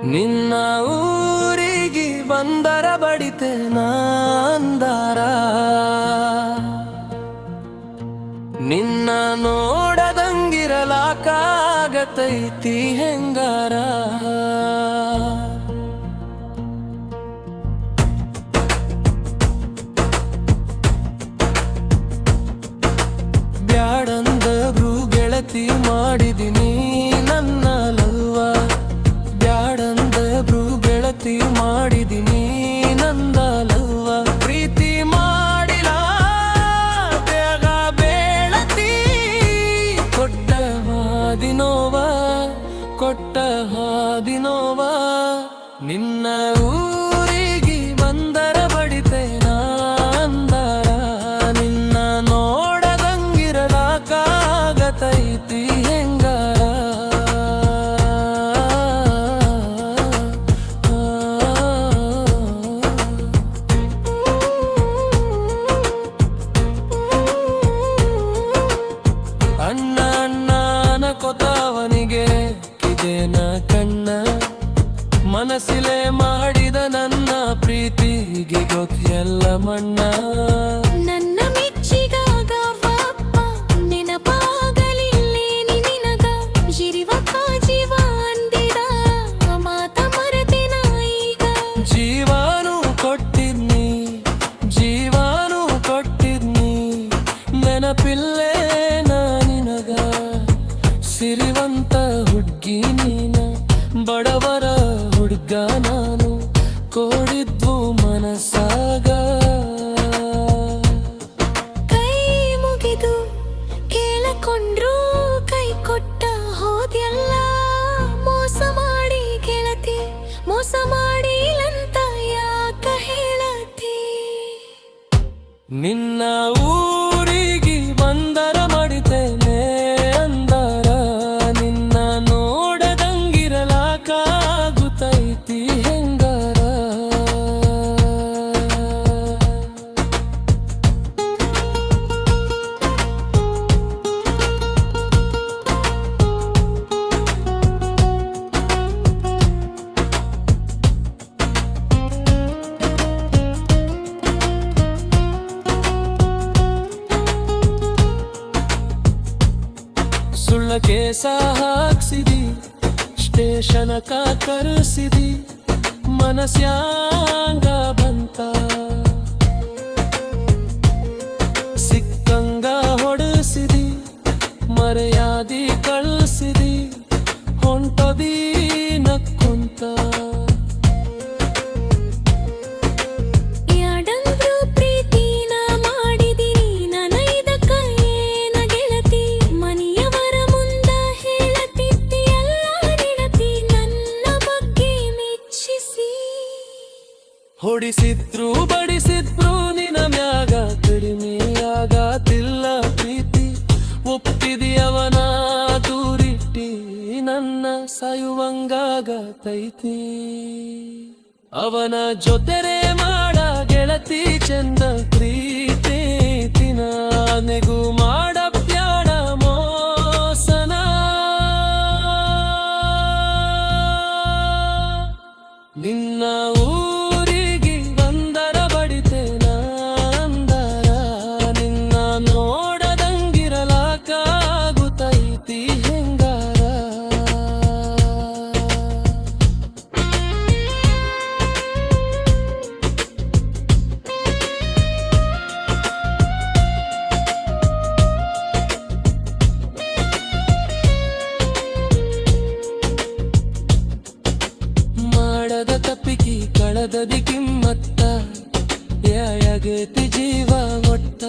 ನಿನ್ನ ಊರಿಗೆ ಬಂದರ ಬಡಿತೆ ನಂದರ ನಿನ್ನ ನೋಡದಂಗಿರಲಾಕಾಗತೈತಿ ಹೆಂಗಾರ ಬ್ಯಾಡಂದಬ್ರು ಗೆಳತಿ ಮಾಡಿದಿನಿ ನನ್ನ ಲವ್ವ ಬ್ಯಾಡಂದಬ್ರು ಗೆಳತಿ ಮಾಡಿದಿನಿ ನಂದ ಲವ್ವ ಪ್ರೀತಿ ಮಾಡಿಲ ಬೇಗ ಬೇಳತಿ ಕೊಟ್ಟ ಹಾದಿನೋವ ನಿನ್ನ ಊರಿಗೆ ಬಂದರ ಬಡಿತೆ ನಂದರ ನಿನ್ನ ನೋಡದಂಗಿರಲಾಕಾಗತೈತಿ ಹೆಂಗಾರ ಅಣ್ಣ ಅಣ್ಣನ ಕೊತವನಿಗೆ ಕಿದೇನ ಕಣ್ಣ ಮನಸ್ಸಿಲೆ ಮಾಡಿದ ನನ್ನ ಪ್ರೀತಿಗೆ ಗೊತ್ತಿಲ್ಲ ಮಣ್ಣ ನನ್ನ ಮೆಚ್ಚಿಗಾಗವಪ್ಪ ನೆನಪಾಗಲಿಲ್ಲೇನಿ ನಿನಗ ಜಿರಿವಕ್ಕ ಜೀವ ಅಂದಿದ ಮಾತ ಮರೆತಿನ ಈಗ ಜೀವಾನು ಕೊಟ್ಟಿದ್ನಿ ನೆನಪಿಲ್ಲೇ ನಿನಗ ಸಿರಿವಂತ ಹುಡ್ಗಿ ನೀನ ಬಡವರ ಹುಡ್ಗ ನಾನು ಕೋಡಿದ್ವು ಮನಸಾಗ ಕೈ ಮುಗಿದು ಕೇಳಕೊಂಡ್ರು ಕೈ ಕೊಟ್ಟ ಹೋದ್ಯಲ್ಲ ಮೋಸ ಮಾಡಿ ಗೆಳತಿ ಮೋಸ ಮಾಡಿಲ್ಲಂತ ಯಾಕ ಹೇಳತಿ ನಿನ್ನ ಊರಿಗೆ ಬಂದರ ಮಾಡಿತೇನೆ ಅಂದರ ನಿನ್ನ ನೋಡದಂಗಿರಲಾಕಾಗುತ್ತೈತಿ ಹೆಂಗಾರ ಸುಳ್ಳ ಕೇಸ ಹಾಕ್ಸಿದಿ ಸ್ಟೇಷನ ಕರೆಸಿದಿ ಮನಸ್ಯಾಂಗ ಬಂತ ಸಿಕ್ಕಂಗ ಹೊಡೆಸಿದಿ ಮರ್ಯಾದಿ ಕಳಿಸಿದಿ ಹೊಂಟದಿ ನಕ್ಕೊಂತ ಯಾಡಂದ್ರು ಪ್ರೀತಿನ ಮಾಡಿದಿನಿ ನನೈದಕ್ಕ ಏನ ಗೆಳತಿ ಮನೆಯವರ ಮುಂದ ಹೇಳತಿದ್ದಿ ಎಲ್ಲ ಗೆಳತಿ ನನ್ನ ಬಗ್ಗೆ ಮೆಚ್ಚಿಸಿ ಹೊಡಿಸಿದ್ರು ಬಡಿಸಿದ್ರು ನಿನ ಮ್ಯಾಗ ಕಡಿಮೆಯಾಗತಿಲ್ಲ ಪ್ರೀತಿ ಒಪ್ಪಿದಿಯವನ ದೂರಿಟ್ಟಿ ನನ್ನ ಸಾಯುವಂಗಾಗತೈತಿ ಅವನ ಜೊತೆರೆ ಮಾಡ ಗೆಳತಿ ಚಂದ ಪ್ರೀತಿ ನಾನೆಗೂ ಮಾಡ ಬ್ಯಾಡ ಮೋಸನ ನಿನ್ನ ಊರಿಗೆ ಬಂದರ ಬಡಿತೆ ನಂದರ ನಿನ್ನ ನೋಡದಂಗಿರಲಾಕಾಗುತ್ತೈತಿ ಹೆಂಗಾರ ಮಾಡದ ತಪ್ಪಿಗೆ ಕಳೆದದಿ ಕಿಮ್ಮತ್ತ ಯಾಗತಿ ಜೀವ ಒಟ್ಟ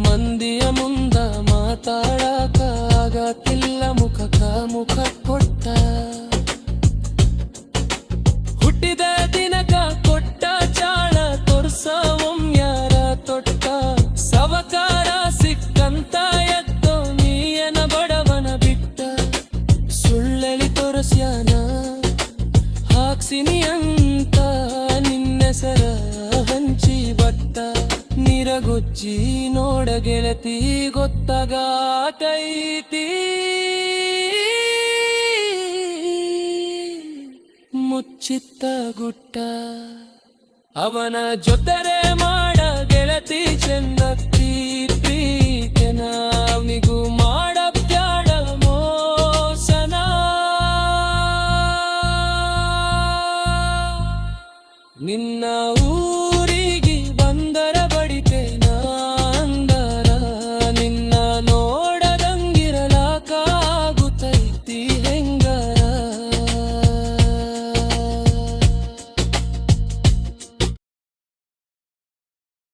ಮಂದಿಯ ಮುಂದ ಮಾತಾಡಕ ಆಗತಿಲ್ಲ ಮುಖಕ ಮುಖ ಕೊಟ್ಟ ಹುಟ್ಟಿದ ದಿನಕ ಕೊಟ್ಟ ಚಾಳ ತೋರ್ಸ ಒಮ್ಯಾರ ತೊಟ್ಟ ಸವಕಾರ ಸಿಕ್ಕಂತ ಎದ್ದೋ ನೀಯನ ಬಡವನ ಬಿಟ್ಟ ಸುಳ್ಳೆಳಿ ತೋರಸ್ಯಾನ ಹಾಕ್ಸಿನಿ ಅಂತ ನಿನ್ನೆಸರ ಹಂಚಿ ಬಟ್ಟ ನೀರಗೊಚ್ಚಿ ನೋಡ ಗೆಳತಿ ಗೊತ್ತಾಗತೈತಿ ಚಿತ್ತಗುಟ್ಟ ಅವನ ಜೊತೆರೆ ಮಾಡ ಗೆಳತಿ ಚೆನ್ನತ್ತಿ